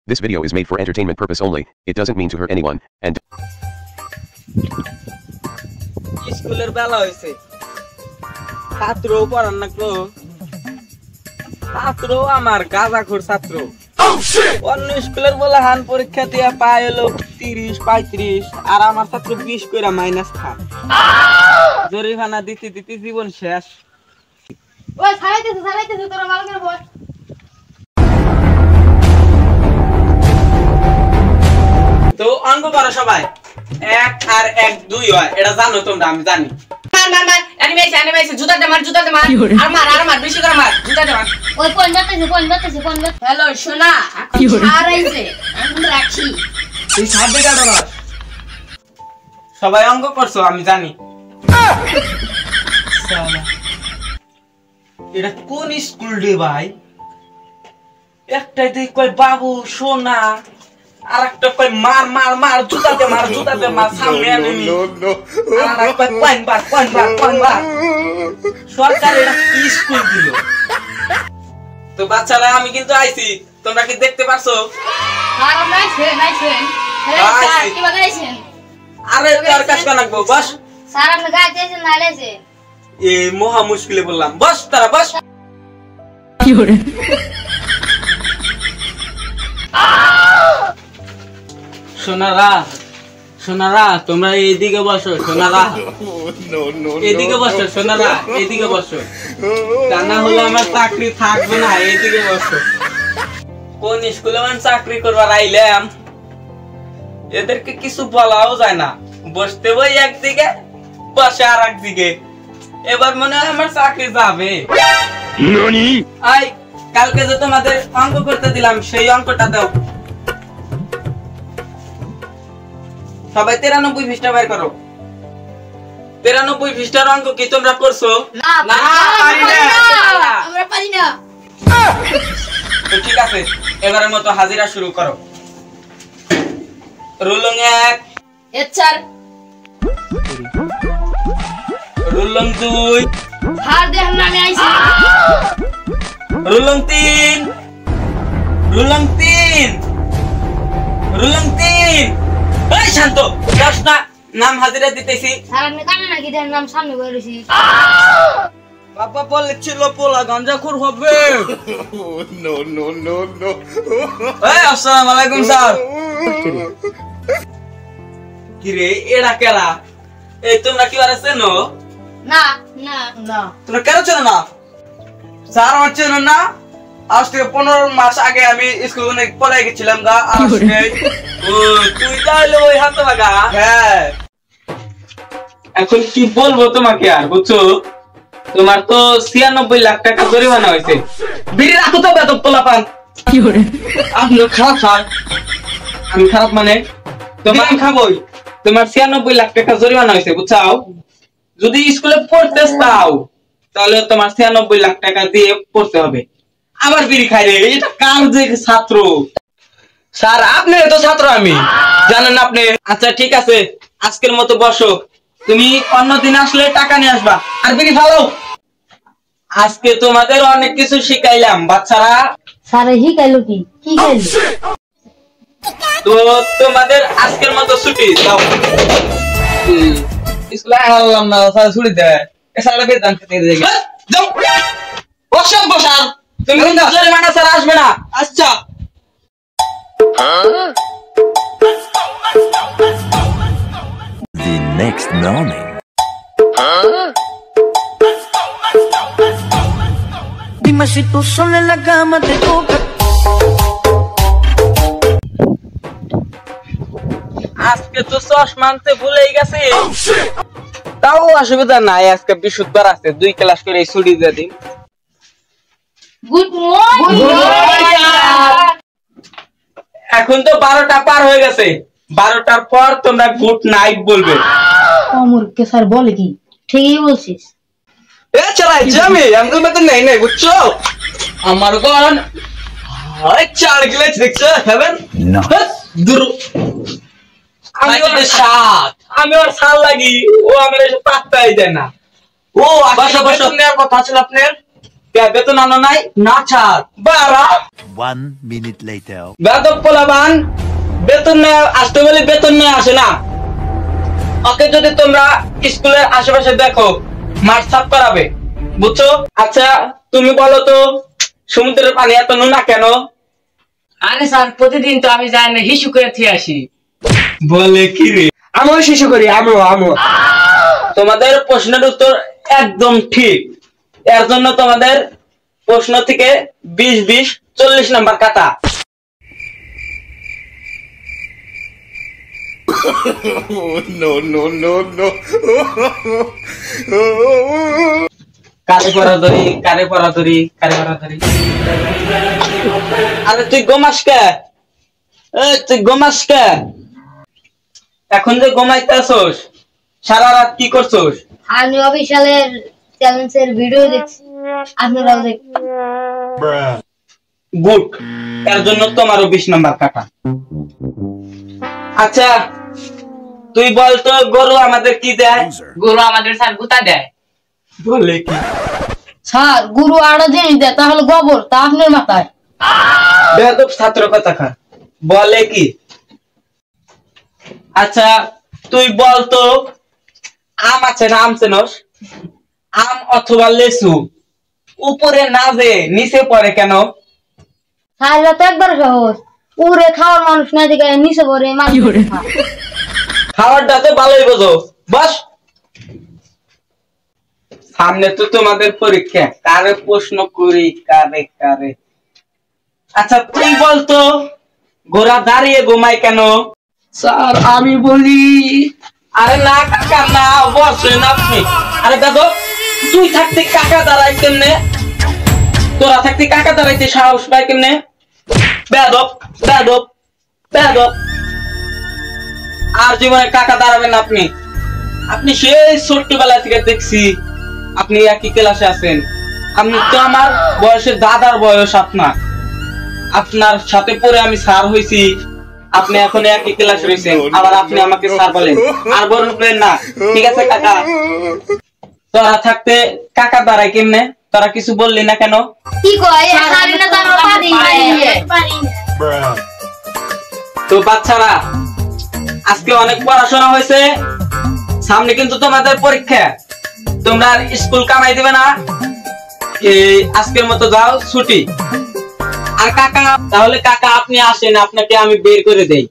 This video is made for entertainment purpose only. It doesn't mean to hurt anyone, and স্কুলের বেলা হইছে ছাত্র পড়ান লাগলো ছাত্র আমার গাঁজাখোর ছাত্র অন্য স্কুলের বলে হান পরীক্ষা দিয়া পায় হলো 30-35 আর আমার ছাত্র 20 কইরা মাইনাস খায় জরিমানা দিতে দিতে জীবন শেষ ওই ছাড়াইতেছে তোরা ভালো করে বল তো অঙ্ক করো সবাই 1 আর 1 2 হয় এটা জানো তোমরা আমি জানি মার অ্যানিমেশন জুতা দে মার আর মার বেশি করে মার জুতা দে মার ওই কোন বাতাসে হ্যালো সোনা এখন আর আইছে আমি রাখি তুই সাববে কাটো না সবাই অঙ্ক করছো আমি জানি এটা কোন স্কুল রে ভাই একটাই দেখ কই বাবু সোনা আরেকটা কই মার জুতাতে মার সামনে এনিমি আর কই কোন বার সরকার এটা কি স্কুল দিল তো বাচ্চারা আমি কিন্তু আইছি তোমরা কি দেখতে পারছো আর নাইছে স্যার কি বাগাইছেন আরে তোর কাজ বানাবো বস স্যার আপনি গাইতেছেন নাইলেছে এই মহা মুশকিলে বললাম বস তারা বস কি করে সোনারা তোমরা এইদিকে বসো সোনারা এইদিকে বসো সোনারা এইদিকে বসো তা না হলে আমার চাকরি থাকবে না এইদিকে বসো কোন স্কুলে আমি চাকরি করবার আইলাম এদেরকে কিছু বলাও যায় না বসতে বই একদিকে বসে আর একদিকে এবার মনে হয় আমার চাকরি যাবে আই কালকে যে তোমাদের অঙ্ক করতে দিলাম সেই অঙ্কটা দাও সবাই 93 পৃষ্ঠা বের করো 93 পৃষ্ঠার অঙ্ক কি তোমরা করছো না আমরা পারি না তো ঠিক আছে এবারের মতো হাজিরা শুরু করো রুলং 1 এচার রুলং 2 হার দেখ না আমি আইছি রুলং 3 এই শান্ত দশটা নাম হাজিরা দিতেছি স্যার আপনি কানে নাকি দেন নাম সামনে বলেছি বাবা বলেছিল পোলা গাঁজাখোর হবে নো এই আসসালামু আলাইকুম স্যার কি রে এরা কেরা এই তোমরা কি বারে চেনো না তোমরা কেন চেনো না স্যার আমার চেনো না আজ থেকে 15 মাস আগে আমি স্কুলে পড়ে গেছিলাম গা আজকে ও তুই তাহলে ওই হাত লাগা হ্যাঁ এখন কি বলবো তোমাকে আর বুঝছো তোমার তো 96 লাখ টাকা জরিমানা হয়েছে বিড়ি রাখো তো বেতন পোলাপান কি করে আপনি খারাপ স্যার আমি খারাপ মানে তোমার খাবই তোমার 96 লাখ টাকা জরিমানা হয়েছে বুঝছাও যদি স্কুলে পড়তে চাও তাহলে তোমার 96 লাখ টাকা দিয়ে পড়তে হবে আবার বিড়ি খাই রে এটা কার যে ছাত্র স্যার আপনি তো ছাত্র আমি জানেন আপনি আচ্ছা ঠিক আছে আজকের মতো বসো তুমি অন্যদিন আসলে টাকা নিয়ে আসবা আর বিড়ি ফালো আজকে তোমাদের অনেক কিছু শিখাইলাম বাচ্চারা স্যার শিখাইলো কি খাইলো তো তোমাদের আজকের মতো ছুটি দাও স্কুলে আনলাম না স্যার ছুটি দেয় এছাড়া বেতন খেতে দিয়ে যাও বসান বসান তুমি জরিমানা স্যার আসবে না আচ্ছা The next morning. Dime si tú sola en la cama te toca. আজকে তো চশমা আনতে ভুলেই গেছে তাও অসুবিধা নাই আজকে বৃহস্পতিবার আছে 2 ক্লাস করে ছুটি দিয়ে দিন গুড মর্নিং এখন তো 12টা পার হয়ে গেছে 12টার পর তোমরা গুড নাইট বলবে অমর কে স্যার বলে কি ঠিকই বলছিস এ চলাই জামি আমি তো মত নাই বুঝছো আমার কোন হয় 4 গ্লাস দেখছো খাবেন না দূর আমি ওর সাল লাগি ও আমার পাত্তাই দেয় না ও বসো নেওয়ার কথা ছিল আপনার বেতন আনো নাই? না স্যার। বাড়া 1 minute later. বেদব পোলাবান বেতন নিয়ে আসতে বলে বেতন নিয়ে আসে না। ওকে যদি তোমরা স্কুলের আশেপাশে দেখো মাঠ সাফ করাবে, বুঝছো? আচ্ছা তুমি বলো তো সমুদ্রের পানি এত নোনা কেন? আরে স্যার প্রতিদিন তো আমি যাই না, হিসু করে থিয়ে আসি। বলে কি রে? আমিও শিশু করি, আমিও। তোমাদের প্রশ্নের উত্তর একদম ঠিক। এর জন্য তোমাদের প্রশ্ন থেকে 20 40 নাম্বার কাটা। কারে পড়াধরি। আরে তুই গোমাস কে? তুই গোমাস কে? এখন যে ঘুমাইতেছস, সারা রাত কি করছস? আমি অফিসিয়ালের চ্যালেঞ্জের ভিডিও দেখছি, আপনারাও দেখুন। গুড, এর জন্য তোমারও 20 নাম্বার কাটা। আচ্ছা তুই বল তো গরু আমাদের কি দেয়? গরু আমাদের স্যার গুতা দেয়। বলে কি? স্যার গুরু আরো জিনিস দেয়, তাহলে গোবর, তা আপনার মাথায়। বেয়াদব ছাত্র কথা বলে কি? আচ্ছা তুই বল তো আম আছে না, আম চেনস? আম অথবা লেসু উপরে না যে নিচে পড়ে কেন? স্যার এটা তো একবার সহজ, উড়ে খাওয়ার মানুষ না দিকে নিচে পড়ে মানুষ খায়। খাবারটা তো ভালোই বোঝো, বস। সামনে তো তোমাদের পরীক্ষা, কারে প্রশ্ন করি কারে। আচ্ছা তুই বল তো ঘোড়া দাঁড়িয়ে ঘুমায় কেন? স্যার আমি বলি। আরে না কাকা না, বসেন আপনি। আরে দেখো তুই থাকতে কাকা দাঁড়াই কেমনে? তোরা থাকতে কাকা দাঁড়াইতে সাহস পায় কেমনে? বেয়াদব। আর জীবনে কাকা দাঁড়াবেন না আপনি। আপনি সেই ছোট্টবেলা থেকে দেখছি আপনি একই ক্লাসে আছেন। আপনি তো আমার বয়সের দাদার বয়স আপনার সাথে পরে আমি স্যার হয়েছি, আপনি এখন একই ক্লাসে রয়েছেন, আবার আপনি আমাকে স্যার বলেন। আর বলবেন না, ঠিক আছে কাকা? তোরা থাকতে কাকা দাঁড়ায় কেমনে? তোরা কিছু বললি না কেন? কি কয় পারি না, জানো পারি তো বাচ্চারা আজকে অনেক পড়াশোনা হয়েছে, সামনে কিন্তু তোমাদের পরীক্ষা। তোমরা স্কুল কামাই দিবে না, আজকের মতো যাও ছুটি। আর কাকা, তাহলে কাকা আপনি আসেন, আপনাকে আমি বের করে দেই।